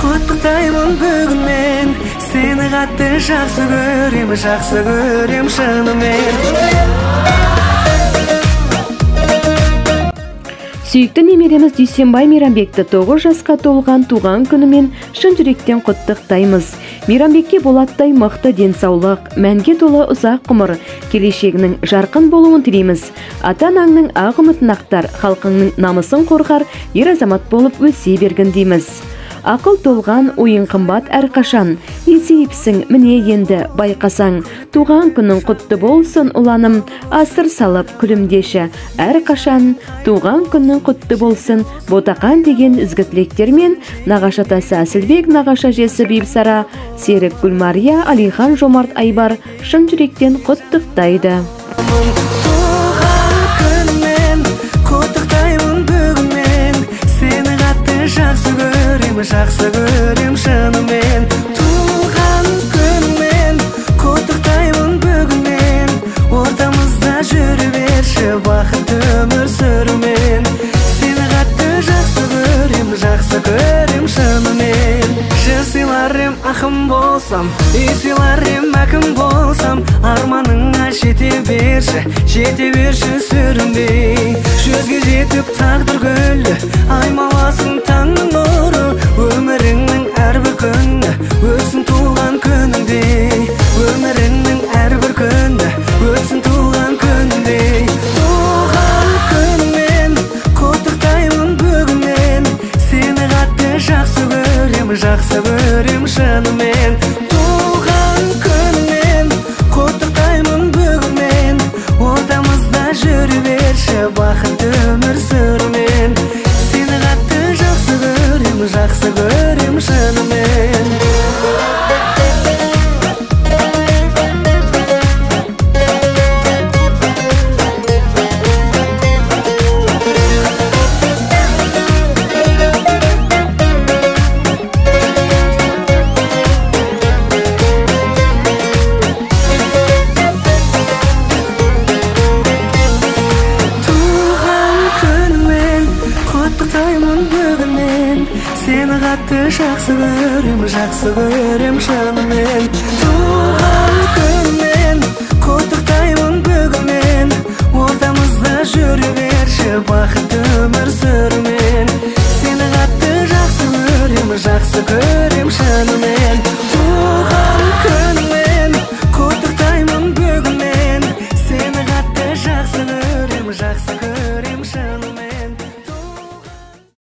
Құттықтаймын бүгін мен, сені қатты жақсы көрем шынымен. Сүйікті немереміз Дүйсенбай Мейрамбекті 9 жасқа толған туған күнімен шын жүректен құттықтаймыз. Мейрамбекке болаттай мықты денсаулық, мәнге толы ұзақ ғұмыр, келешегінің жарқын болуын тілейміз. Ата-анаңның ақ үмітін ақтар, халқыңның намысын қорғар, ер азамат болып өсе берген дейміз. Ақыл толған, ойын қымбат әрқашан, есейіпсің міне енді байқасаң. Туған күнің құтты болсын ұланым, асыр салып күлімдеші әрқашан. Туған күнің құтты болсын, Ботақан деген ізгі тілектермен нағашы атасы Әсілбек, нағашы әжесі Бибісара, Серік Гүлмария, Алихан Жомарт Айбар шын жүректен құттықтайды. Жақсы көрем шынымен, туған күнмен, құттықтаймын бүгінмен, ортамызда жүрі берші бақытты өмір сүрумен. Сені қатты жақсы көрем шынымен. Жыр сыйлар ем ақым болсам, үй сыйлар ем әкім болсам, арманыңа жете берші сүрінбей. Жүзге жетіп тағдыр гүлі, аймаласын таңның нұры, өміріңнің әрбір күні өтсін туған күніңдей. Өміріңнің әрбір күні өтсін туған күніңдей. Туған күнмен, құттықтаймын бүгінмен, сені қатты жақсы көрем шынымен. Туған күнмен, құттықтаймын бүгінмен, ортамызда жүрі берші бақытты өмір сүрумен. Сені қатты жақсы көрем шынымен. Сені қатты жақсы көрем шынымен. Туған күнмен, құттықтаймын бүгінмен, ортамызда жүре берші бақытты өмір сүрумен. Сені қатты жақсы көрем